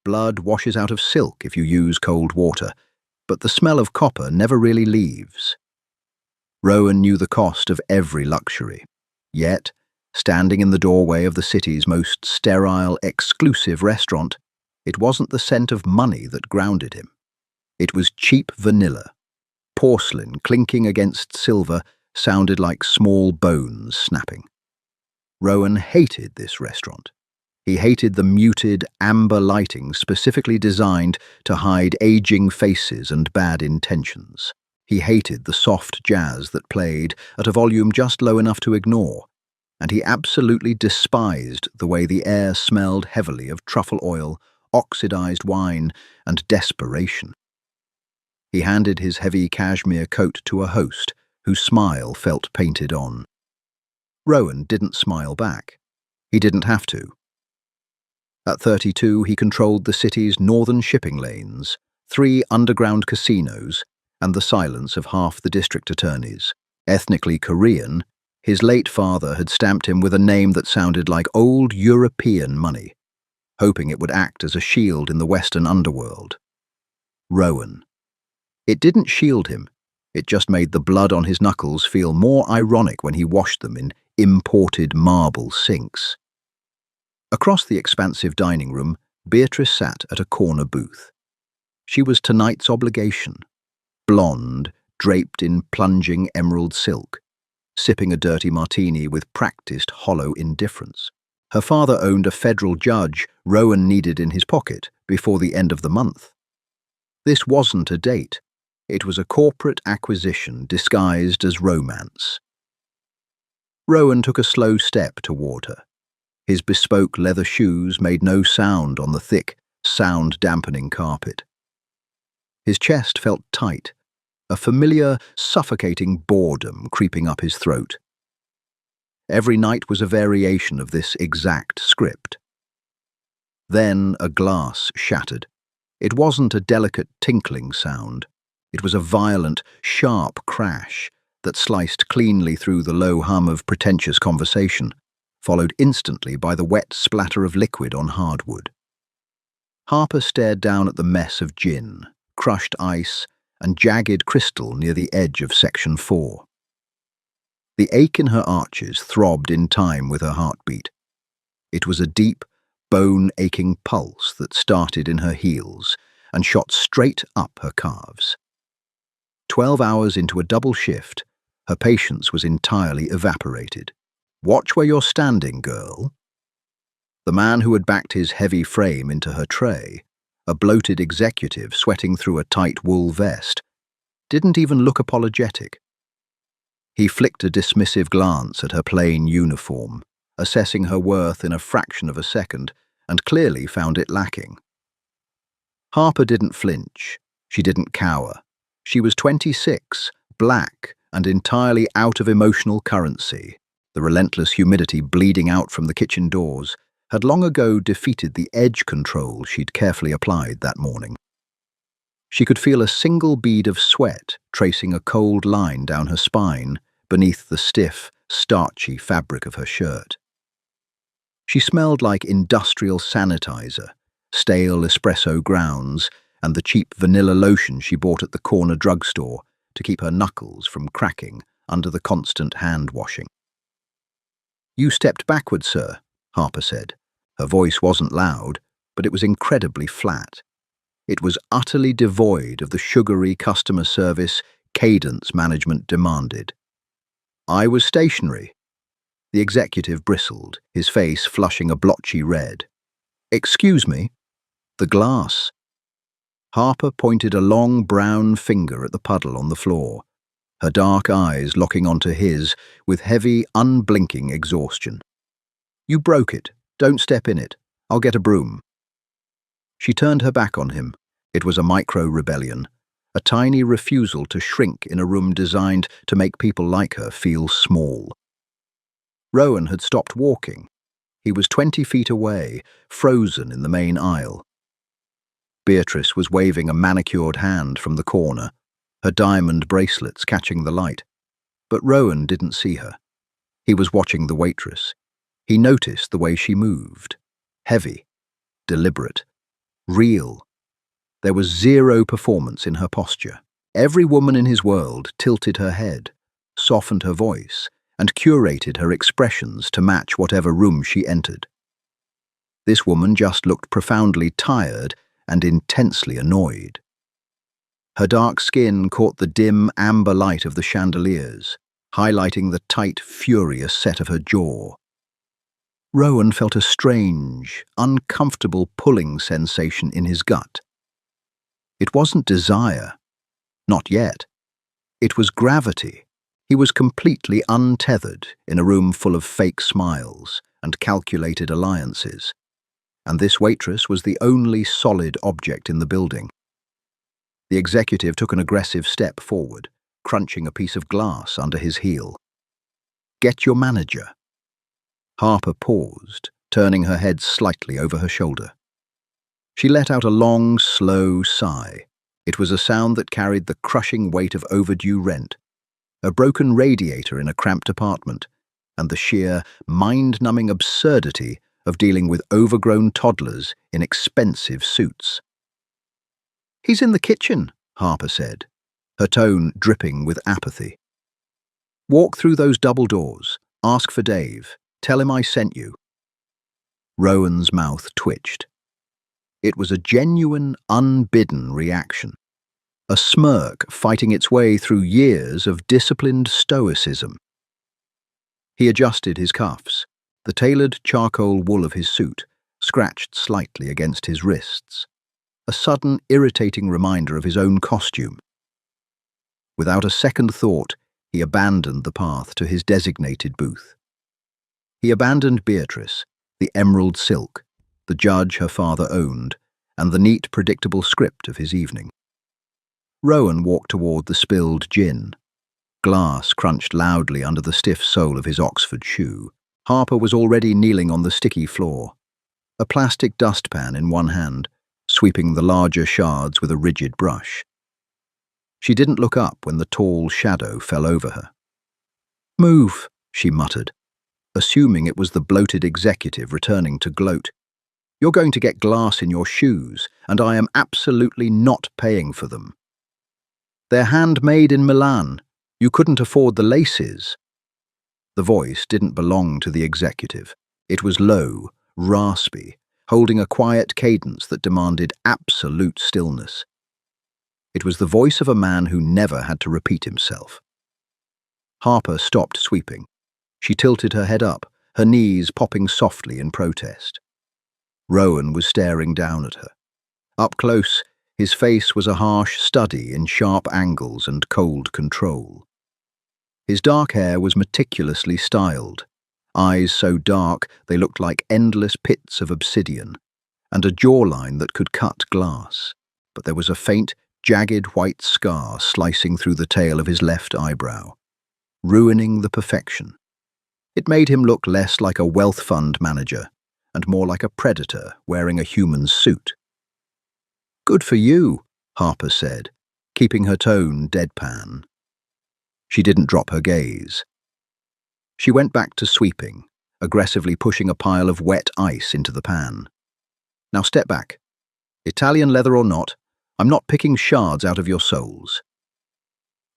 Blood washes out of silk if you use cold water, but the smell of copper never really leaves. Rowan knew the cost of every luxury. Yet, standing in the doorway of the city's most sterile, exclusive restaurant, it wasn't the scent of money that grounded him. It was cheap vanilla. Porcelain clinking against silver sounded like small bones snapping. Rowan hated this restaurant. He hated the muted, amber lighting specifically designed to hide aging faces and bad intentions. He hated the soft jazz that played at a volume just low enough to ignore, and he absolutely despised the way the air smelled heavily of truffle oil, oxidized wine, and desperation. He handed his heavy cashmere coat to a host, whose smile felt painted on. Rowan didn't smile back. He didn't have to. At 32, he controlled the city's northern shipping lanes, 3 underground casinos, and the silence of half the district attorneys. Ethnically Korean, his late father had stamped him with a name that sounded like old European money, hoping it would act as a shield in the Western underworld. Rowan. It didn't shield him. It just made the blood on his knuckles feel more ironic when he washed them in imported marble sinks. Across the expansive dining room, Beatrice sat at a corner booth. She was tonight's obligation, blonde, draped in plunging emerald silk, sipping a dirty martini with practiced hollow indifference. Her father owned a federal judge Rowan needed in his pocket before the end of the month. This wasn't a date. It was a corporate acquisition disguised as romance. Rowan took a slow step toward her. His bespoke leather shoes made no sound on the thick, sound-dampening carpet. His chest felt tight, a familiar, suffocating boredom creeping up his throat. Every night was a variation of this exact script. Then a glass shattered. It wasn't a delicate tinkling sound. It was a violent, sharp crash that sliced cleanly through the low hum of pretentious conversation, followed instantly by the wet splatter of liquid on hardwood. Harper stared down at the mess of gin, crushed ice, and jagged crystal near the edge of Section 4. The ache in her arches throbbed in time with her heartbeat. It was a deep, bone-aching pulse that started in her heels and shot straight up her calves. 12 hours into a double shift, her patience was entirely evaporated. "Watch where you're standing, girl." The man who had backed his heavy frame into her tray, a bloated executive sweating through a tight wool vest, didn't even look apologetic. He flicked a dismissive glance at her plain uniform, assessing her worth in a fraction of a second, and clearly found it lacking. Harper didn't flinch. She didn't cower. She was 26, black, and entirely out of emotional currency. The relentless humidity bleeding out from the kitchen doors had long ago defeated the edge control she'd carefully applied that morning. She could feel a single bead of sweat tracing a cold line down her spine beneath the stiff, starchy fabric of her shirt. She smelled like industrial sanitizer, stale espresso grounds, and the cheap vanilla lotion she bought at the corner drugstore to keep her knuckles from cracking under the constant hand-washing. "You stepped backward, sir," Harper said. Her voice wasn't loud, but it was incredibly flat. It was utterly devoid of the sugary customer service cadence management demanded. "I was stationary." The executive bristled, his face flushing a blotchy red. "Excuse me." "The glass." Harper pointed a long brown finger at the puddle on the floor, her dark eyes locking onto his with heavy, unblinking exhaustion. "You broke it. Don't step in it. I'll get a broom." She turned her back on him. It was a micro-rebellion, a tiny refusal to shrink in a room designed to make people like her feel small. Rowan had stopped walking. He was 20 feet away, frozen in the main aisle. Beatrice was waving a manicured hand from the corner, her diamond bracelets catching the light. But Rowan didn't see her. He was watching the waitress. He noticed the way she moved. Heavy, deliberate, real. There was zero performance in her posture. Every woman in his world tilted her head, softened her voice, and curated her expressions to match whatever room she entered. This woman just looked profoundly tired and intensely annoyed. Her dark skin caught the dim amber light of the chandeliers, highlighting the tight, furious set of her jaw. Rowan felt a strange, uncomfortable pulling sensation in his gut. It wasn't desire. Not yet. It was gravity. He was completely untethered in a room full of fake smiles and calculated alliances, and this waitress was the only solid object in the building. The executive took an aggressive step forward, crunching a piece of glass under his heel. "Get your manager." Harper paused, turning her head slightly over her shoulder. She let out a long, slow sigh. It was a sound that carried the crushing weight of overdue rent, a broken radiator in a cramped apartment, and the sheer, mind-numbing absurdity of dealing with overgrown toddlers in expensive suits. "He's in the kitchen," Harper said, her tone dripping with apathy. "Walk through those double doors. Ask for Dave. Tell him I sent you." Rowan's mouth twitched. It was a genuine, unbidden reaction. A smirk fighting its way through years of disciplined stoicism. He adjusted his cuffs. The tailored charcoal wool of his suit scratched slightly against his wrists, a sudden, irritating reminder of his own costume. Without a second thought, he abandoned the path to his designated booth. He abandoned Beatrice, the emerald silk, the judge her father owned, and the neat, predictable script of his evening. Rowan walked toward the spilled gin. Glass crunched loudly under the stiff sole of his Oxford shoe. Harper was already kneeling on the sticky floor, a plastic dustpan in one hand, sweeping the larger shards with a rigid brush. She didn't look up when the tall shadow fell over her. "Move," she muttered, assuming it was the bloated executive returning to gloat. "You're going to get glass in your shoes, and I am absolutely not paying for them. They're handmade in Milan. You couldn't afford the laces." The voice didn't belong to the executive. It was low, raspy, holding a quiet cadence that demanded absolute stillness. It was the voice of a man who never had to repeat himself. Harper stopped sweeping. She tilted her head up, her knees popping softly in protest. Rowan was staring down at her. Up close, his face was a harsh study in sharp angles and cold control. His dark hair was meticulously styled, eyes so dark they looked like endless pits of obsidian, and a jawline that could cut glass. But there was a faint, jagged white scar slicing through the tail of his left eyebrow, ruining the perfection. It made him look less like a wealth fund manager and more like a predator wearing a human suit. "Good for you," Harper said, keeping her tone deadpan. She didn't drop her gaze. She went back to sweeping, aggressively pushing a pile of wet ice into the pan. "Now step back. Italian leather or not, I'm not picking shards out of your soles."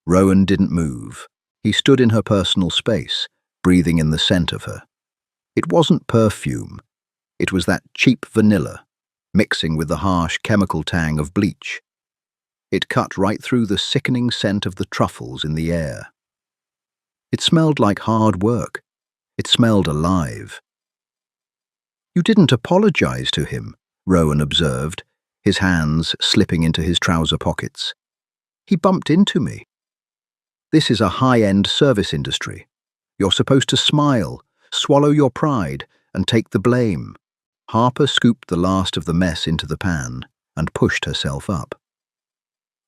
Rowan didn't move. He stood in her personal space, breathing in the scent of her. It wasn't perfume. It was that cheap vanilla, mixing with the harsh chemical tang of bleach. It cut right through the sickening scent of the truffles in the air. It smelled like hard work. It smelled alive. "You didn't apologize to him," Rowan observed, his hands slipping into his trouser pockets. "He bumped into me. This is a high-end service industry. You're supposed to smile, swallow your pride, and take the blame." Harper scooped the last of the mess into the pan and pushed herself up.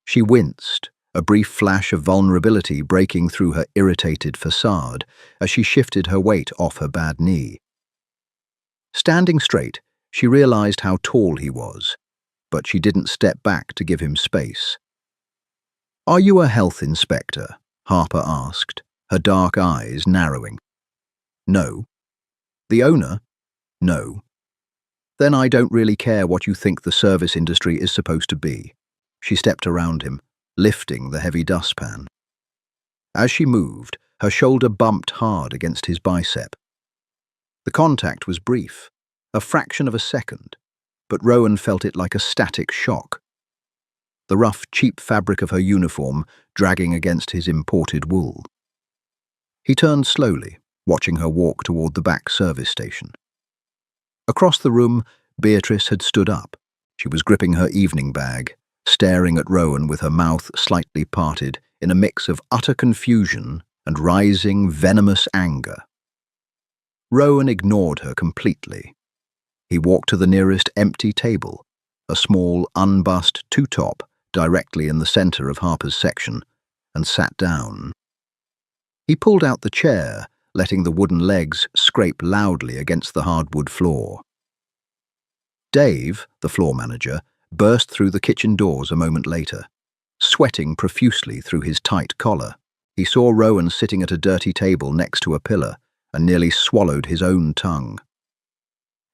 She winced, a brief flash of vulnerability breaking through her irritated facade as she shifted her weight off her bad knee. Standing straight, she realized how tall he was, but she didn't step back to give him space. "Are you a health inspector?" Harper asked, her dark eyes narrowing. "No." "The owner?" "No." Then I don't really care what you think the service industry is supposed to be. She stepped around him, lifting the heavy dustpan. As she moved, her shoulder bumped hard against his bicep. The contact was brief, a fraction of a second, but Rowan felt it like a static shock. The rough, cheap fabric of her uniform dragging against his imported wool. He turned slowly, watching her walk toward the back service station. Across the room, Beatrice had stood up. She was gripping her evening bag, staring at Rowan with her mouth slightly parted in a mix of utter confusion and rising, venomous anger. Rowan ignored her completely. He walked to the nearest empty table, a small, unbussed two-top directly in the center of Harper's section, and sat down. He pulled out the chair, letting the wooden legs scrape loudly against the hardwood floor. Dave, the floor manager, burst through the kitchen doors a moment later, sweating profusely through his tight collar. He saw Rowan sitting at a dirty table next to a pillar and nearly swallowed his own tongue.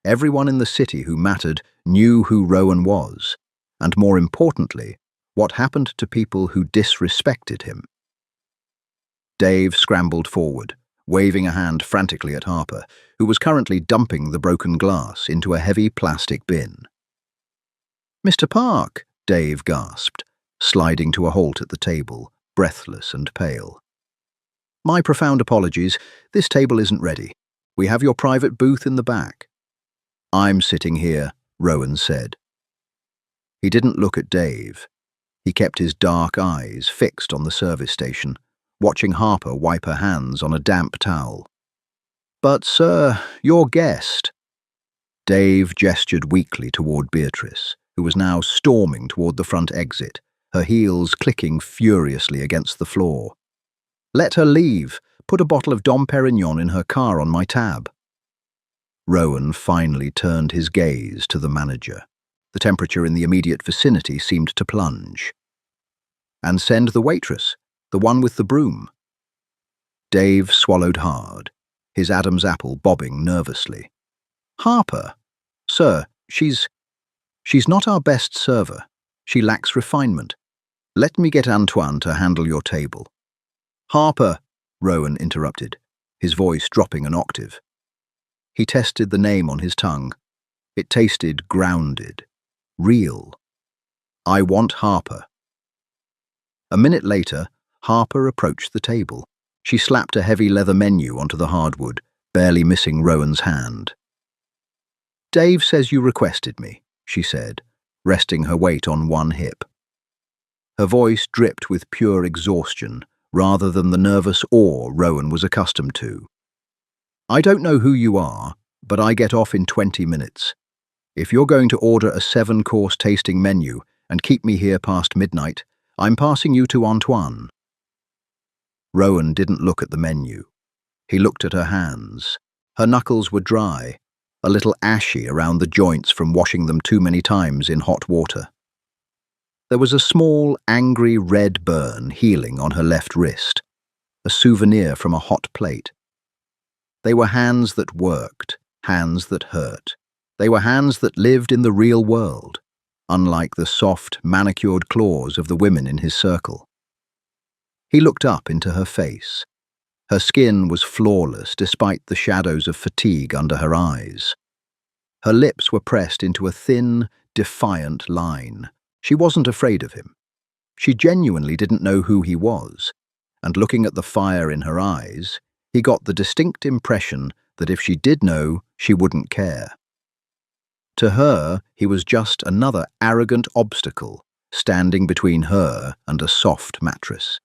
Everyone in the city who mattered knew who Rowan was, and more importantly, what happened to people who disrespected him. Dave scrambled forward, waving a hand frantically at Harper, who was currently dumping the broken glass into a heavy plastic bin. "Mr. Park," Dave gasped, sliding to a halt at the table, breathless and pale. "My profound apologies, this table isn't ready. We have your private booth in the back." "I'm sitting here," Rowan said. He didn't look at Dave. He kept his dark eyes fixed on the service station, watching Harper wipe her hands on a damp towel. "But, sir, your guest." Dave gestured weakly toward Beatrice, who was now storming toward the front exit, her heels clicking furiously against the floor. "Let her leave. Put a bottle of Dom Perignon in her car on my tab." Rowan finally turned his gaze to the manager. The temperature in the immediate vicinity seemed to plunge. "And send the waitress, the one with the broom." Dave swallowed hard, his Adam's apple bobbing nervously. "Harper? Sir, she's not our best server. She lacks refinement. Let me get Antoine to handle your table." "Harper," Rowan interrupted, his voice dropping an octave. He tested the name on his tongue. It tasted grounded, real. "I want Harper." A minute later, Harper approached the table. She slapped a heavy leather menu onto the hardwood, barely missing Rowan's hand. "Dave says you requested me," she said, resting her weight on one hip. Her voice dripped with pure exhaustion, rather than the nervous awe Rowan was accustomed to. "I don't know who you are, but I get off in 20 minutes. If you're going to order a 7-course tasting menu and keep me here past midnight, I'm passing you to Antoine." Rowan didn't look at the menu. He looked at her hands. Her knuckles were dry, a little ashy around the joints from washing them too many times in hot water. There was a small, angry red burn healing on her left wrist, a souvenir from a hot plate. They were hands that worked, hands that hurt. They were hands that lived in the real world, unlike the soft, manicured claws of the women in his circle. He looked up into her face. Her skin was flawless despite the shadows of fatigue under her eyes. Her lips were pressed into a thin, defiant line. She wasn't afraid of him. She genuinely didn't know who he was, and looking at the fire in her eyes, he got the distinct impression that if she did know, she wouldn't care. To her, he was just another arrogant obstacle, standing between her and a soft mattress.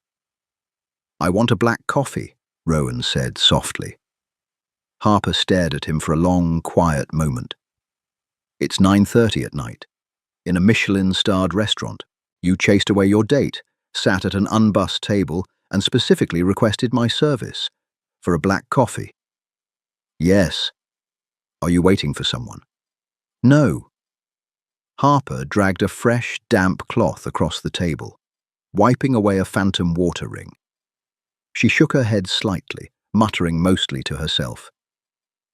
"I want a black coffee," Rowan said softly. Harper stared at him for a long, quiet moment. "It's 9:30 at night. In a Michelin-starred restaurant. You chased away your date, sat at an unbussed table, and specifically requested my service. For a black coffee." "Yes." "Are you waiting for someone?" "No." Harper dragged a fresh, damp cloth across the table, wiping away a phantom water ring. She shook her head slightly, muttering mostly to herself.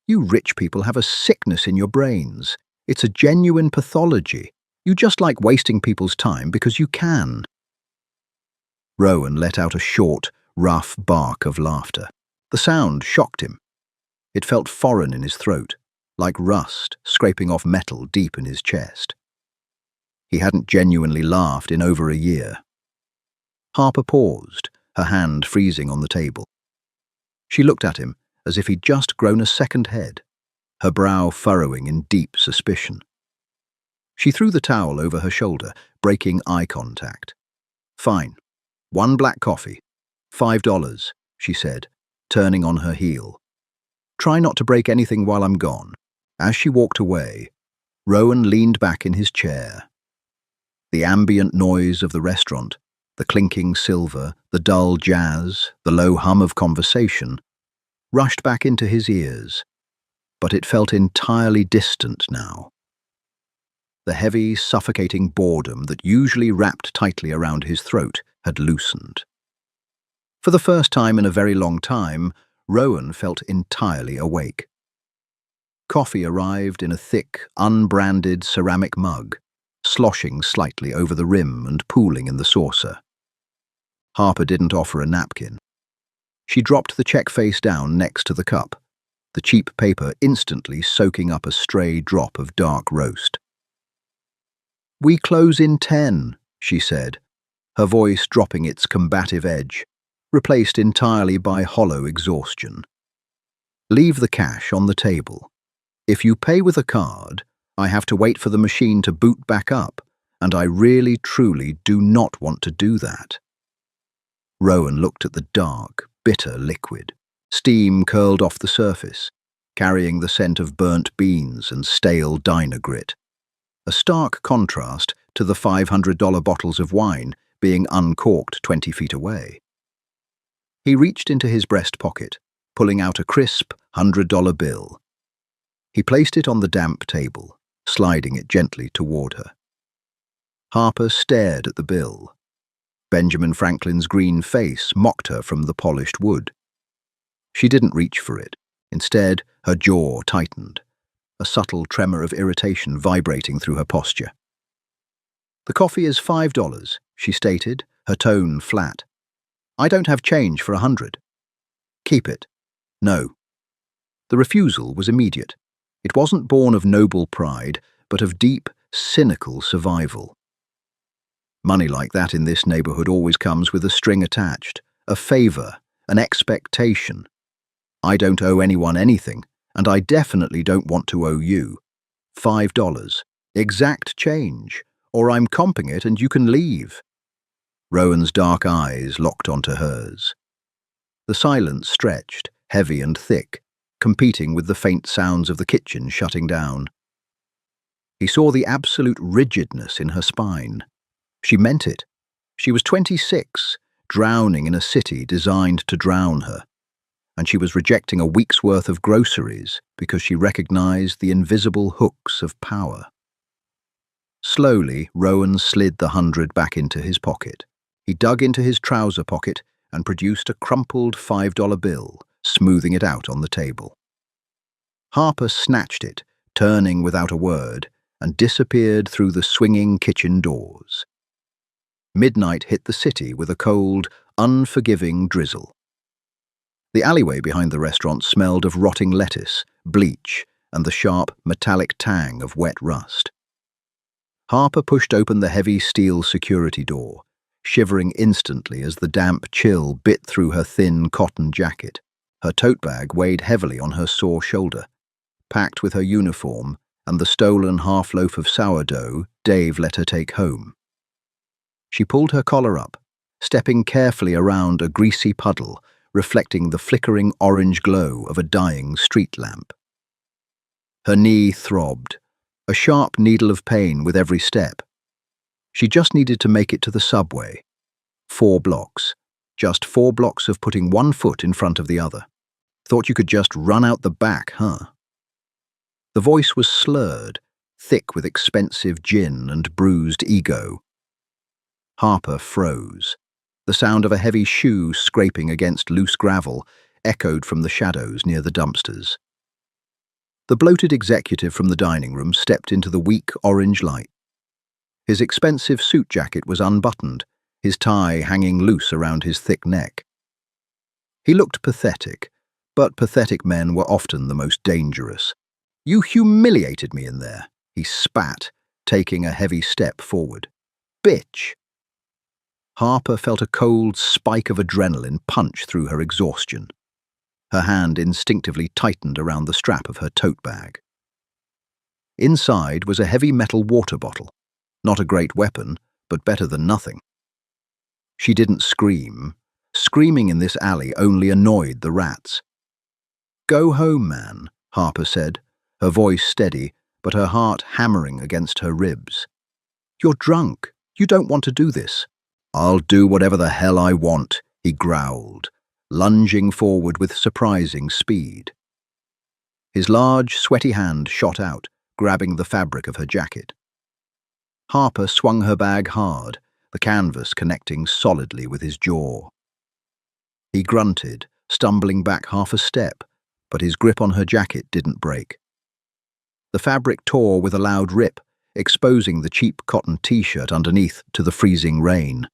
"You rich people have a sickness in your brains. It's a genuine pathology. You just like wasting people's time because you can." Rowan let out a short, rough bark of laughter. The sound shocked him. It felt foreign in his throat, like rust scraping off metal deep in his chest. He hadn't genuinely laughed in over a year. Harper paused, her hand freezing on the table. She looked at him as if he'd just grown a second head, her brow furrowing in deep suspicion. She threw the towel over her shoulder, breaking eye contact. "Fine. 1 black coffee. $5, she said, turning on her heel. "Try not to break anything while I'm gone." As she walked away, Rowan leaned back in his chair. The ambient noise of the restaurant, the clinking silver, the dull jazz, the low hum of conversation, rushed back into his ears, but it felt entirely distant now. The heavy, suffocating boredom that usually wrapped tightly around his throat had loosened. For the first time in a very long time, Rowan felt entirely awake. Coffee arrived in a thick, unbranded ceramic mug, sloshing slightly over the rim and pooling in the saucer. Harper didn't offer a napkin. She dropped the check face down next to the cup, the cheap paper instantly soaking up a stray drop of dark roast. "We close in 10, she said, her voice dropping its combative edge, replaced entirely by hollow exhaustion. "Leave the cash on the table. If you pay with a card, I have to wait for the machine to boot back up, and I really, truly do not want to do that." Rowan looked at the dark, bitter liquid. Steam curled off the surface, carrying the scent of burnt beans and stale diner grit. A stark contrast to the $500 bottles of wine being uncorked 20 feet away. He reached into his breast pocket, pulling out a crisp $100 bill. He placed it on the damp table, sliding it gently toward her. Harper stared at the bill. Benjamin Franklin's green face mocked her from the polished wood. She didn't reach for it. Instead, her jaw tightened, a subtle tremor of irritation vibrating through her posture. "The coffee is $5, she stated, her tone flat. "I don't have change for 100. "Keep it." "No." The refusal was immediate. It wasn't born of noble pride, but of deep, cynical survival. Money like that in this neighborhood always comes with a string attached, a favor, an expectation. I don't owe anyone anything, and I definitely don't want to owe you. $5. Exact change, or I'm comping it and you can leave. Rowan's dark eyes locked onto hers. The silence stretched, heavy and thick, competing with the faint sounds of the kitchen shutting down. He saw the absolute rigidness in her spine. She meant it. She was 26, drowning in a city designed to drown her. And she was rejecting a week's worth of groceries because she recognized the invisible hooks of power. Slowly, Rowan slid the 100 back into his pocket. He dug into his trouser pocket and produced a crumpled $5 bill, smoothing it out on the table. Harper snatched it, turning without a word, and disappeared through the swinging kitchen doors. Midnight hit the city with a cold, unforgiving drizzle. The alleyway behind the restaurant smelled of rotting lettuce, bleach, and the sharp, metallic tang of wet rust. Harper pushed open the heavy steel security door, shivering instantly as the damp chill bit through her thin cotton jacket. Her tote bag weighed heavily on her sore shoulder, packed with her uniform and the stolen half-loaf of sourdough Dave let her take home. She pulled her collar up, stepping carefully around a greasy puddle, reflecting the flickering orange glow of a dying street lamp. Her knee throbbed, a sharp needle of pain with every step. She just needed to make it to the subway. 4 blocks. Just 4 blocks of putting one foot in front of the other. Thought you could just run out the back, huh? The voice was slurred, thick with expensive gin and bruised ego. Harper froze. The sound of a heavy shoe scraping against loose gravel echoed from the shadows near the dumpsters. The bloated executive from the dining room stepped into the weak orange light. His expensive suit jacket was unbuttoned, his tie hanging loose around his thick neck. He looked pathetic, but pathetic men were often the most dangerous. "You humiliated me in there," he spat, taking a heavy step forward. "Bitch!" Harper felt a cold spike of adrenaline punch through her exhaustion. Her hand instinctively tightened around the strap of her tote bag. Inside was a heavy metal water bottle. Not a great weapon, but better than nothing. She didn't scream. Screaming in this alley only annoyed the rats. "Go home, man," Harper said, her voice steady, but her heart hammering against her ribs. "You're drunk. You don't want to do this." "I'll do whatever the hell I want," he growled, lunging forward with surprising speed. His large, sweaty hand shot out, grabbing the fabric of her jacket. Harper swung her bag hard, the canvas connecting solidly with his jaw. He grunted, stumbling back half a step, but his grip on her jacket didn't break. The fabric tore with a loud rip, exposing the cheap cotton t-shirt underneath to the freezing rain.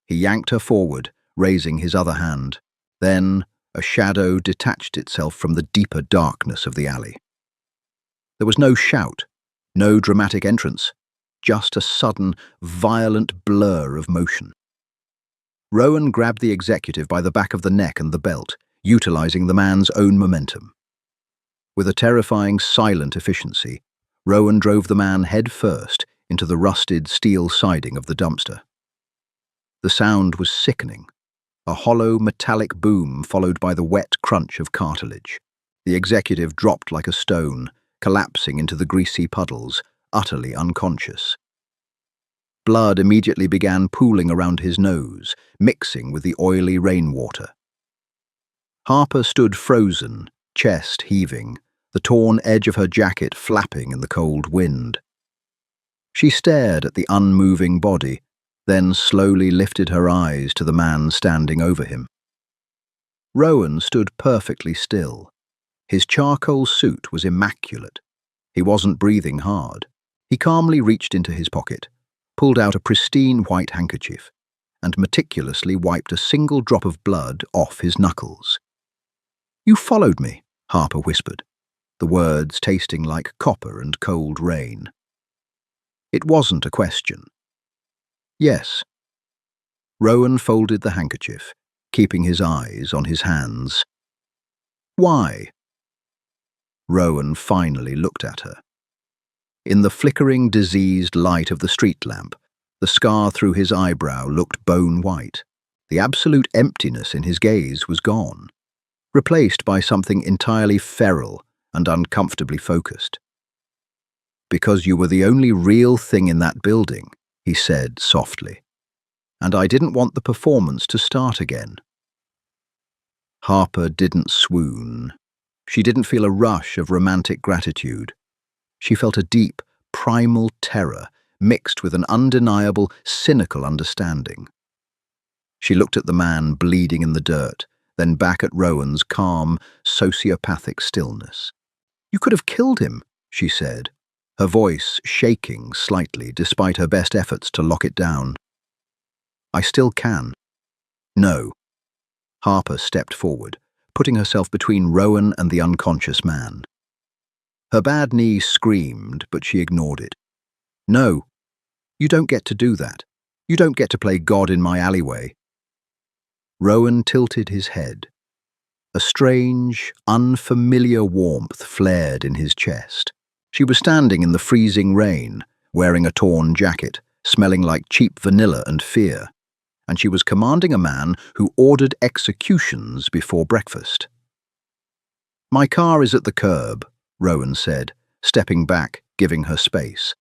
He yanked her forward, raising his other hand. Then a shadow detached itself from the deeper darkness of the alley. There was no shout, no dramatic entrance, just a sudden, violent blur of motion. Rowan grabbed the executive by the back of the neck and the belt, utilizing the man's own momentum. With a terrifying, silent efficiency, Rowan drove the man head first into the rusted steel siding of the dumpster. The sound was sickening, a hollow metallic boom followed by the wet crunch of cartilage. The executive dropped like a stone, collapsing into the greasy puddles, utterly unconscious. Blood immediately began pooling around his nose, mixing with the oily rainwater. Harper stood frozen, chest heaving, the torn edge of her jacket flapping in the cold wind. She stared at the unmoving body, then slowly lifted her eyes to the man standing over him. Rowan stood perfectly still. His charcoal suit was immaculate. He wasn't breathing hard. He calmly reached into his pocket, pulled out a pristine white handkerchief, and meticulously wiped a single drop of blood off his knuckles. "You followed me," Harper whispered, the words tasting like copper and cold rain. It wasn't a question. "Yes." Rowan folded the handkerchief, keeping his eyes on his hands. "Why?" Rowan finally looked at her. In the flickering, diseased light of the street lamp, the scar through his eyebrow looked bone white. The absolute emptiness in his gaze was gone, replaced by something entirely feral and uncomfortably focused. "Because you were the only real thing in that building," he said softly, "and I didn't want the performance to start again." Harper didn't swoon. She didn't feel a rush of romantic gratitude. She felt a deep, primal terror mixed with an undeniable, cynical understanding. She looked at the man bleeding in the dirt, then back at Rowan's calm, sociopathic stillness. "You could have killed him," she said, her voice shaking slightly despite her best efforts to lock it down. "I still can." "No." Harper stepped forward, putting herself between Rowan and the unconscious man. Her bad knee screamed, but she ignored it. "No, you don't get to do that. You don't get to play God in my alleyway." Rowan tilted his head. A strange, unfamiliar warmth flared in his chest. She was standing in the freezing rain, wearing a torn jacket, smelling like cheap vanilla and fear, and she was commanding a man who ordered executions before breakfast. "My car is at the curb," Rowan said, stepping back, giving her space.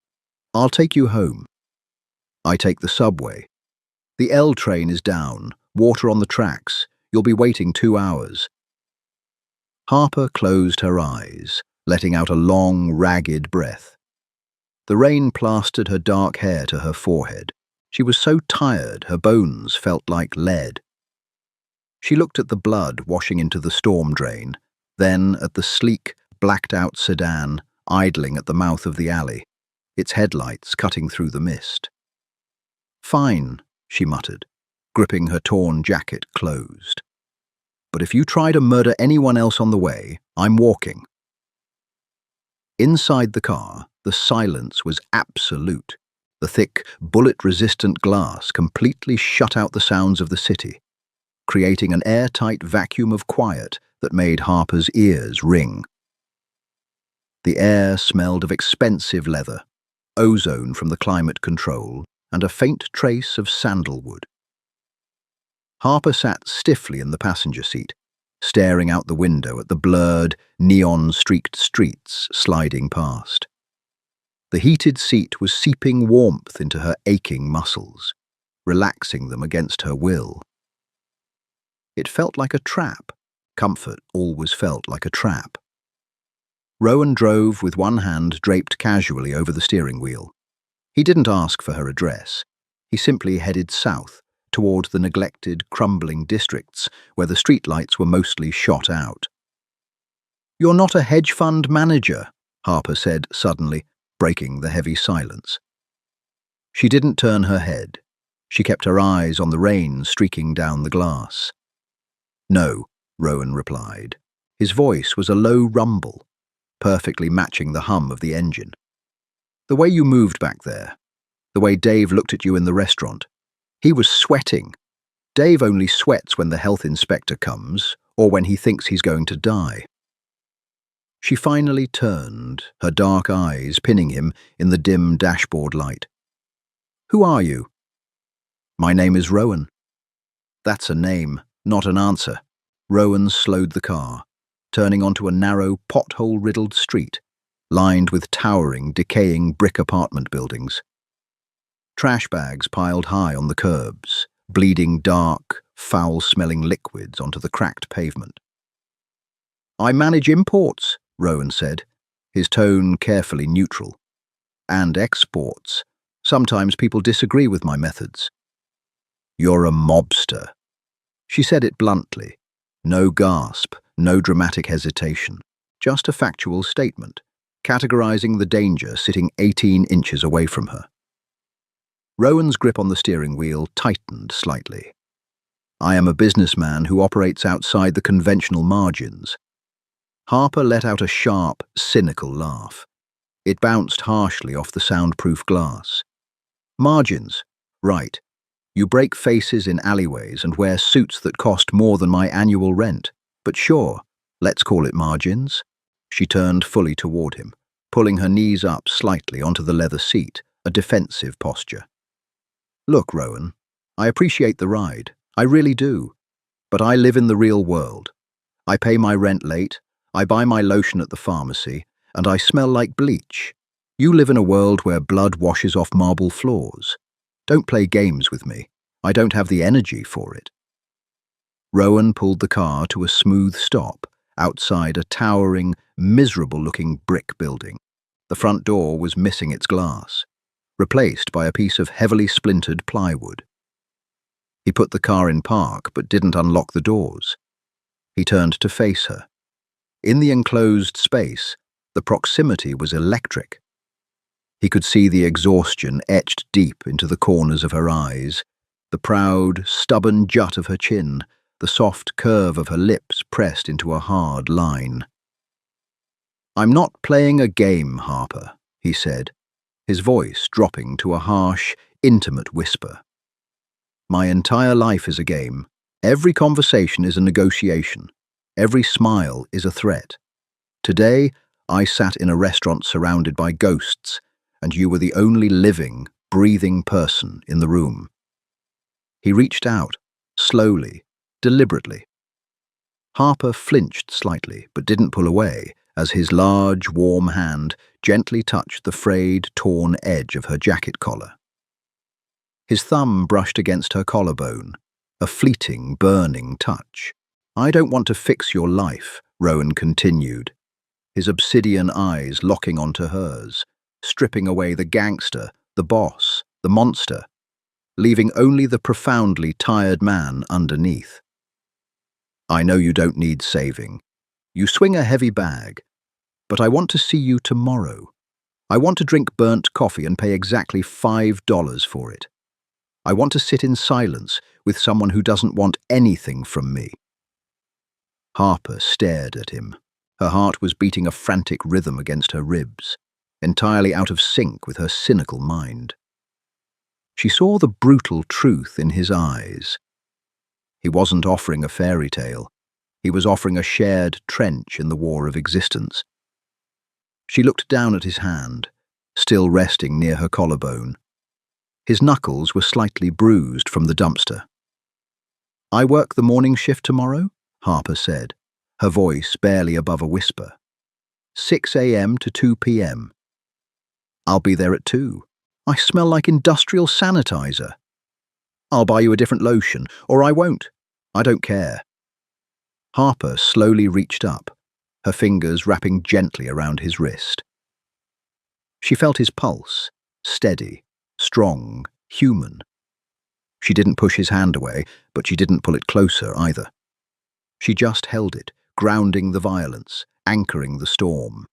"I'll take you home." "I take the subway." "The L train is down, water on the tracks. You'll be waiting 2 hours." Harper closed her eyes, letting out a long, ragged breath. The rain plastered her dark hair to her forehead. She was so tired her bones felt like lead. She looked at the blood washing into the storm drain, then at the sleek, blacked-out sedan idling at the mouth of the alley, its headlights cutting through the mist. "Fine," she muttered, gripping her torn jacket closed. "But if you try to murder anyone else on the way, I'm walking." Inside the car, the silence was absolute. The thick, bullet-resistant glass completely shut out the sounds of the city, creating an airtight vacuum of quiet that made Harper's ears ring. The air smelled of expensive leather, ozone from the climate control, and a faint trace of sandalwood. Harper sat stiffly in the passenger seat, staring out the window at the blurred, neon-streaked streets sliding past. The heated seat was seeping warmth into her aching muscles, relaxing them against her will. It felt like a trap. Comfort always felt like a trap. Rowan drove with one hand draped casually over the steering wheel. He didn't ask for her address. He simply headed south, toward the neglected, crumbling districts where the streetlights were mostly shot out. "You're not a hedge fund manager," Harper said suddenly, breaking the heavy silence. She didn't turn her head. She kept her eyes on the rain streaking down the glass. "No," Rowan replied. His voice was a low rumble, perfectly matching the hum of the engine. "The way you moved back there, the way Dave looked at you in the restaurant, he was sweating. Dave only sweats when the health inspector comes or when he thinks he's going to die." She finally turned, her dark eyes pinning him in the dim dashboard light. "Who are you?" "My name is Rowan." "That's a name, not an answer." Rowan slowed the car, turning onto a narrow, pothole-riddled street, lined with towering, decaying brick apartment buildings. Trash bags piled high on the curbs, bleeding dark, foul-smelling liquids onto the cracked pavement. "I manage imports," Rowan said, his tone carefully neutral. "And exports. Sometimes people disagree with my methods." "You're a mobster." She said it bluntly. No gasp, no dramatic hesitation. Just a factual statement, categorizing the danger sitting 18 inches away from her. Rowan's grip on the steering wheel tightened slightly. "I am a businessman who operates outside the conventional margins." Harper let out a sharp, cynical laugh. It bounced harshly off the soundproof glass. "Margins, right. You break faces in alleyways and wear suits that cost more than my annual rent. But sure, let's call it margins." She turned fully toward him, pulling her knees up slightly onto the leather seat, a defensive posture. "Look, Rowan, I appreciate the ride. I really do. But I live in the real world. I pay my rent late, I buy my lotion at the pharmacy, and I smell like bleach. You live in a world where blood washes off marble floors. Don't play games with me. I don't have the energy for it." Rowan pulled the car to a smooth stop outside a towering, miserable-looking brick building. The front door was missing its glass, replaced by a piece of heavily splintered plywood. He put the car in park but didn't unlock the doors. He turned to face her. In the enclosed space, the proximity was electric. He could see the exhaustion etched deep into the corners of her eyes, the proud, stubborn jut of her chin, the soft curve of her lips pressed into a hard line. "I'm not playing a game, Harper," he said, his voice dropping to a harsh, intimate whisper. "My entire life is a game. Every conversation is a negotiation. Every smile is a threat. Today, I sat in a restaurant surrounded by ghosts, and you were the only living, breathing person in the room." He reached out, slowly, deliberately. Harper flinched slightly, but didn't pull away, as his large, warm hand gently touched the frayed, torn edge of her jacket collar. His thumb brushed against her collarbone, a fleeting, burning touch. "I don't want to fix your life," Rowan continued, his obsidian eyes locking onto hers, stripping away the gangster, the boss, the monster, leaving only the profoundly tired man underneath. "I know you don't need saving. You swing a heavy bag, But I want to see you tomorrow. I want to drink burnt coffee and pay exactly $5 for it. I want to sit in silence with someone who doesn't want anything from me." Harper stared at him. Her heart was beating a frantic rhythm against her ribs, entirely out of sync with her cynical mind. She saw the brutal truth in his eyes. He wasn't offering a fairy tale. He was offering a shared trench in the war of existence. She looked down at his hand, still resting near her collarbone. His knuckles were slightly bruised from the dumpster. "I work the morning shift tomorrow," Harper said, her voice barely above a whisper. 6 a.m. to 2 p.m. "I'll be there at 2. I smell like industrial sanitizer." "I'll buy you a different lotion, or I won't. I don't care." Harper slowly reached up, her fingers wrapping gently around his wrist. She felt his pulse, steady, strong, human. She didn't push his hand away, but she didn't pull it closer either. She just held it, grounding the violence, anchoring the storm.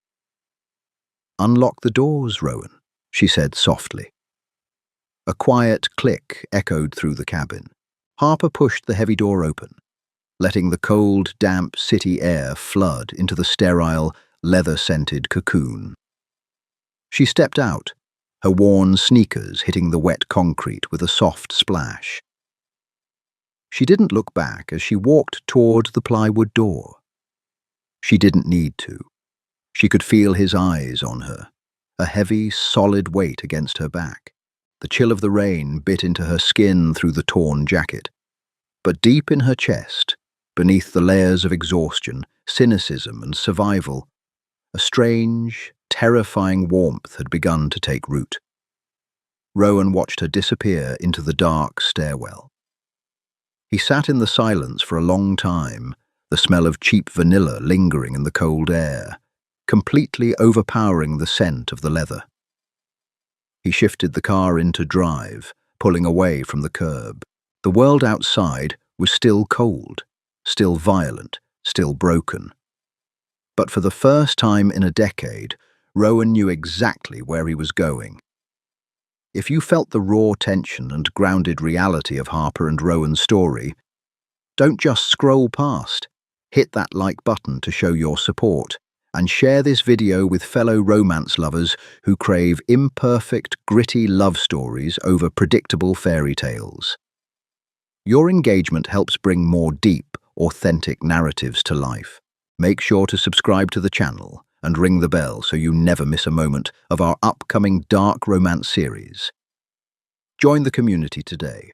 "Unlock the doors, Rowan," she said softly. A quiet click echoed through the cabin. Harper pushed the heavy door open, letting the cold, damp city air flood into the sterile, leather-scented cocoon. She stepped out, her worn sneakers hitting the wet concrete with a soft splash. She didn't look back as she walked toward the plywood door. She didn't need to. She could feel his eyes on her, a heavy, solid weight against her back. The chill of the rain bit into her skin through the torn jacket. But deep in her chest, beneath the layers of exhaustion, cynicism, and survival, a strange, terrifying warmth had begun to take root. Rowan watched her disappear into the dark stairwell. He sat in the silence for a long time, the smell of cheap vanilla lingering in the cold air, completely overpowering the scent of the leather. He shifted the car into drive, pulling away from the curb. The world outside was still cold, still violent, still broken. But for the first time in a decade, Rowan knew exactly where he was going. If you felt the raw tension and grounded reality of Harper and Rowan's story, don't just scroll past. Hit that like button to show your support, and share this video with fellow romance lovers who crave imperfect, gritty love stories over predictable fairy tales. Your engagement helps bring more deep, authentic narratives to life. Make sure to subscribe to the channel and ring the bell so you never miss a moment of our upcoming dark romance series. Join the community today.